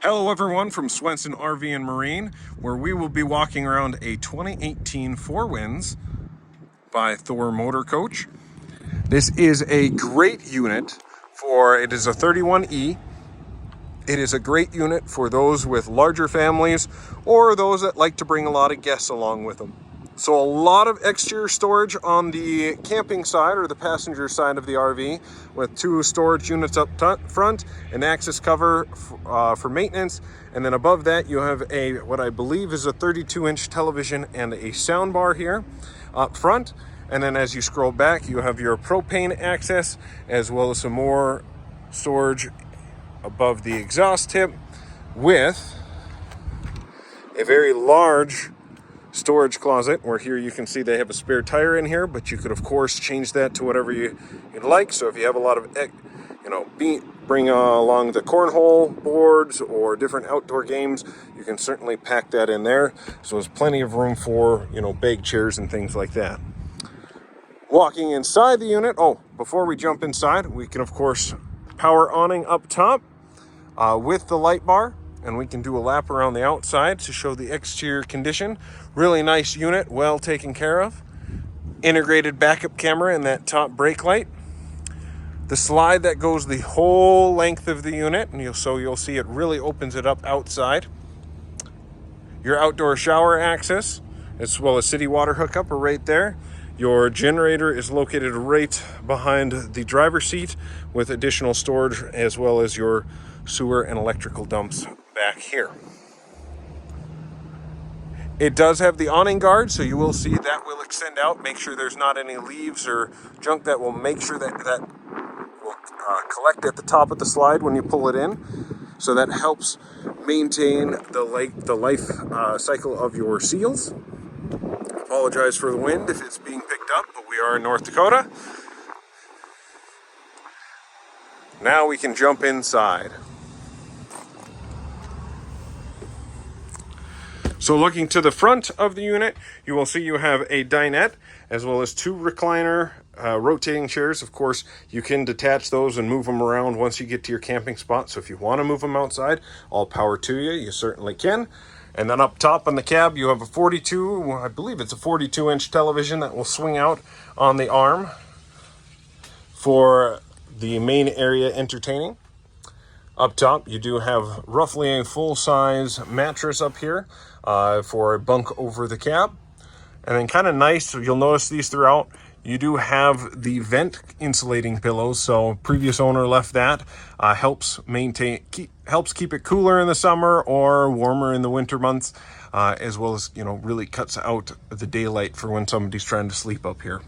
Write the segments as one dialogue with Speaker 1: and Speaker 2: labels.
Speaker 1: Hello everyone from Swenson RV and Marine, where we will be walking around a 2018 Four Winds by Thor Motor Coach. This is a great unit it is a 31E. It is a great unit for those with larger families or those that like to bring a lot of guests along with them. So a lot of exterior storage on the camping side or the passenger side of the RV, with two storage units up front, an access cover for maintenance, and then above that you have what I believe is a 32-inch television and a sound bar here up front. And then as you scroll back, you have your propane access as well as some more storage above the exhaust tip, with a very large storage closet, where here you can see they have a spare tire in here, but you could of course change that to whatever you'd like. So if you have a lot of bring along the cornhole boards or different outdoor games, you can certainly pack that in there. So there's plenty of room for bag chairs and things like that. Walking inside the unit, before we jump inside, we can of course power awning up top with the light bar, and we can do a lap around the outside to show the exterior condition. Really nice unit, well taken care of. Integrated backup camera and that top brake light. The slide that goes the whole length of the unit, and you'll see it really opens it up outside. Your outdoor shower access, as well as city water hookup, are right there. Your generator is located right behind the driver's seat, with additional storage as well as your sewer and electrical dumps back here. It does have the awning guard, so you will see that will extend out. Make sure there's not any leaves or junk that will make sure that will collect at the top of the slide when you pull it in. So that helps maintain the life cycle of your seals. Apologize for the wind if it's being picked up, but we are in North Dakota. Now we can jump inside. So looking to the front of the unit, you will see you have a dinette as well as two recliner rotating chairs. Of course, you can detach those and move them around once you get to your camping spot. So if you want to move them outside, all power to you. You certainly can. And then up top on the cab, you have a 42-inch television that will swing out on the arm for the main area entertaining. Up top, you do have roughly a full-size mattress up here for a bunk over the cab. And then kind of nice, you'll notice these throughout, you do have the vent insulating pillows. So previous owner left that. Helps keep it cooler in the summer or warmer in the winter months, as well as, really cuts out the daylight for when somebody's trying to sleep up here.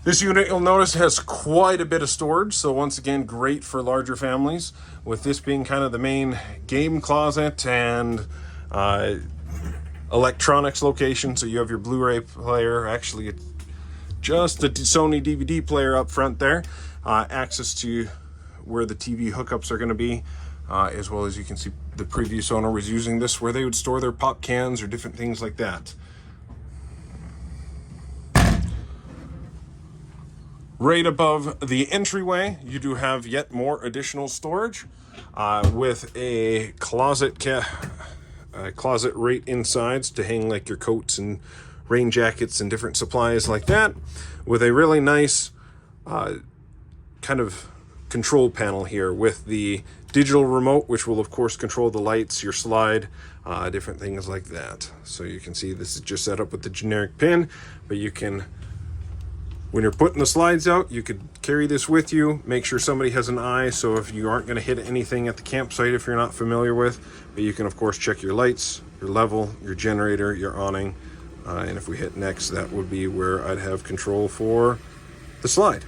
Speaker 1: This unit, you'll notice, has quite a bit of storage, so once again, great for larger families, with this being kind of the main game closet and electronics location. So you have your Blu-ray player, actually it's just a Sony DVD player up front there, access to where the TV hookups are going to be, as well as you can see the previous owner was using this where they would store their pop cans or different things like that. Right above the entryway, you do have yet more additional storage with a closet right inside to hang like your coats and rain jackets and different supplies like that, with a really nice kind of control panel here with the digital remote, which will of course control the lights, your slide, different things like that. So you can see this is just set up with the generic pin, but you can, when you're putting the slides out, you could carry this with you. Make sure somebody has an eye, so if you aren't going to hit anything at the campsite if you're not familiar with, but you can of course check your lights, your level, your generator, your awning, and if we hit next, that would be where I'd have control for the slide.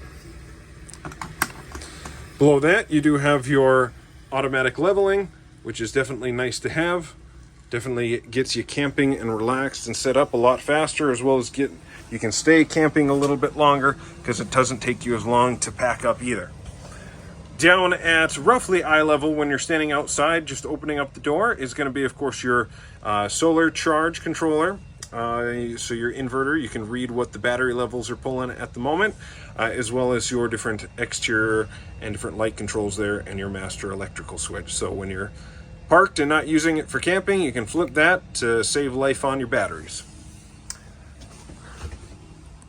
Speaker 1: Below that, you do have your automatic leveling, which is definitely nice to have. Definitely gets you camping and relaxed and set up a lot faster, as well as you can stay camping a little bit longer because it doesn't take you as long to pack up either. Down at roughly eye level when you're standing outside, just opening up the door, is going to be, of course, your solar charge controller. so your inverter, you can read what the battery levels are pulling at the moment, as well as your different exterior and different light controls there, and your master electrical switch. So when you're parked and not using it for camping, you can flip that to save life on your batteries.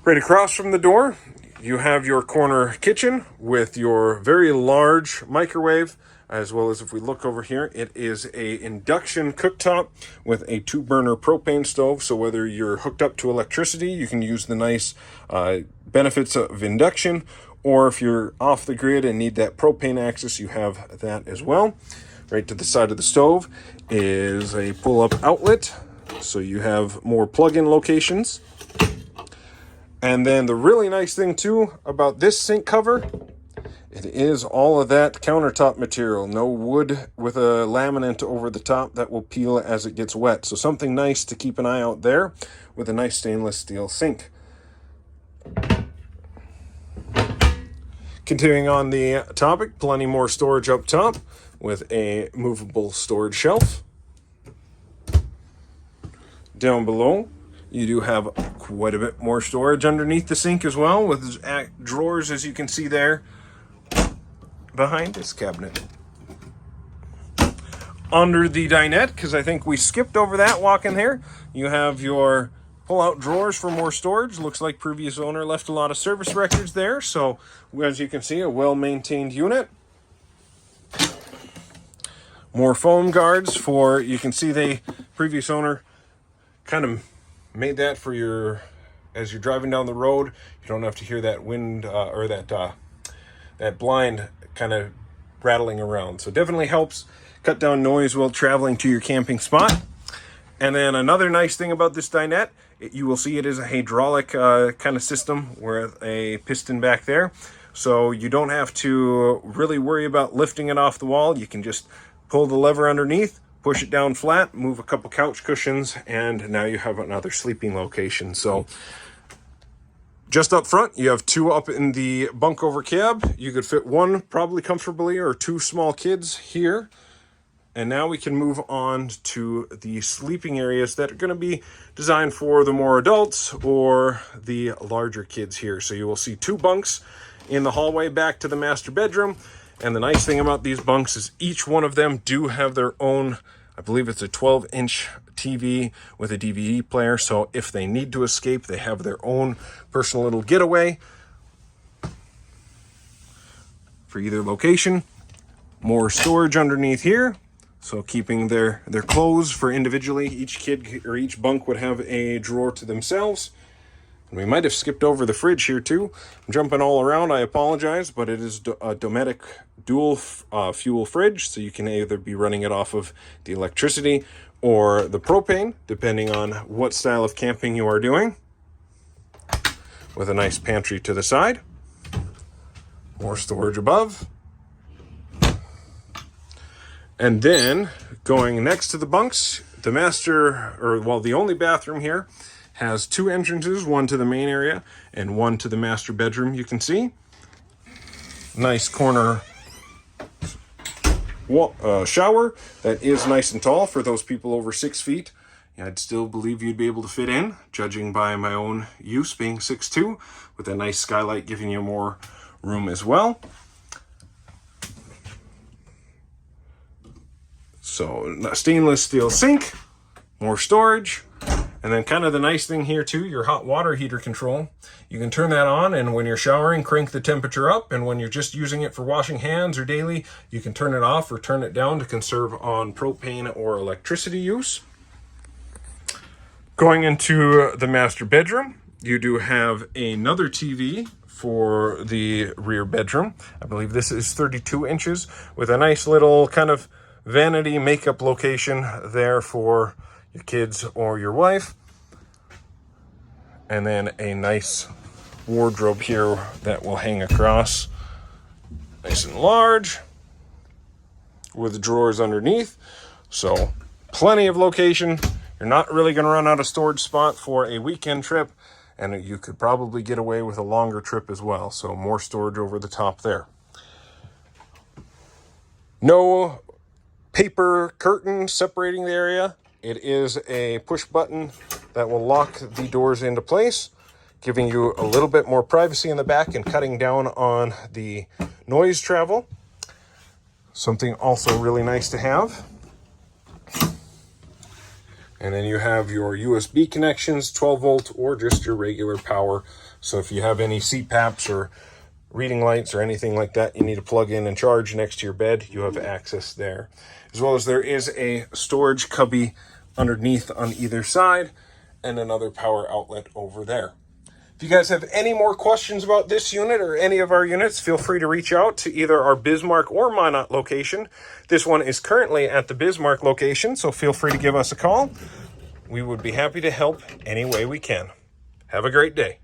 Speaker 1: Right across from the door, you have your corner kitchen with your very large microwave, as well as if we look over here, it is a induction cooktop with a 2-burner propane stove. So whether you're hooked up to electricity, you can use the nice benefits of induction, or if you're off the grid and need that propane access, you have that as well. Right to the side of the stove is a pull-up outlet, so you have more plug-in locations. And then the really nice thing too about this sink cover, it is all of that countertop material. No wood with a laminate over the top that will peel as it gets wet. So something nice to keep an eye out there with a nice stainless steel sink. Continuing on the topic, plenty more storage up top with a movable storage shelf. Down below, you do have quite a bit more storage underneath the sink as well, with drawers, as you can see there behind this cabinet. Under the dinette, because I think we skipped over that walking here, you have your pull-out drawers for more storage. Looks like previous owner left a lot of service records there, so as you can see, a well-maintained unit. More foam guards for, you can see the previous owner kind of made that for your, as you're driving down the road, you don't have to hear that wind or that blind kind of rattling around. So definitely helps cut down noise while traveling to your camping spot. And then another nice thing about this dinette, you will see it is a hydraulic kind of system with a piston back there. So you don't have to really worry about lifting it off the wall. You can just pull the lever underneath, push it down flat, move a couple couch cushions, and now you have another sleeping location. So just up front, you have 2 up in the bunk over cab. You could fit 1 probably comfortably, or 2 small kids here. And now we can move on to the sleeping areas that are going to be designed for the more adults or the larger kids here. So you will see 2 bunks in the hallway back to the master bedroom. And the nice thing about these bunks is each one of them do have their own, I believe it's a 12-inch TV with a DVD player. So if they need to escape, they have their own personal little getaway for either location. More storage underneath here. So keeping their clothes for individually. Each kid or each bunk would have a drawer to themselves. And we might have skipped over the fridge here too. I'm jumping all around, I apologize, but it is a Dometic dual fuel fridge. So you can either be running it off of the electricity or the propane, depending on what style of camping you are doing. With a nice pantry to the side. More storage above. And then going next to the bunks, the the only bathroom here has 2 entrances, one to the main area and one to the master bedroom, you can see. Nice corner shower that is nice and tall for those people over 6 feet. I'd still believe you'd be able to fit in, judging by my own use being 6'2", with a nice skylight giving you more room as well. So stainless steel sink, more storage, and then kind of the nice thing here too, your hot water heater control. You can turn that on, and when you're showering, crank the temperature up, and when you're just using it for washing hands or daily, you can turn it off or turn it down to conserve on propane or electricity use. Going into the master bedroom, you do have another TV for the rear bedroom. I believe this is 32 inches with a nice little kind of vanity makeup location there for your kids or your wife. And then a nice wardrobe here that will hang across. Nice and large with drawers underneath. So plenty of location. You're not really going to run out of storage spot for a weekend trip, and you could probably get away with a longer trip as well. So more storage over the top there. No paper curtain separating the area. It is a push button that will lock the doors into place, giving you a little bit more privacy in the back and cutting down on the noise travel. Something also really nice to have. And then you have your USB connections, 12 volt or just your regular power. So if you have any CPAPs or reading lights or anything like that you need to plug in and charge next to your bed, you have access there. As well as there is a storage cubby underneath on either side and another power outlet over there. If you guys have any more questions about this unit or any of our units, feel free to reach out to either our Bismarck or Minot location. This one is currently at the Bismarck location, so feel free to give us a call. We would be happy to help any way we can. Have a great day.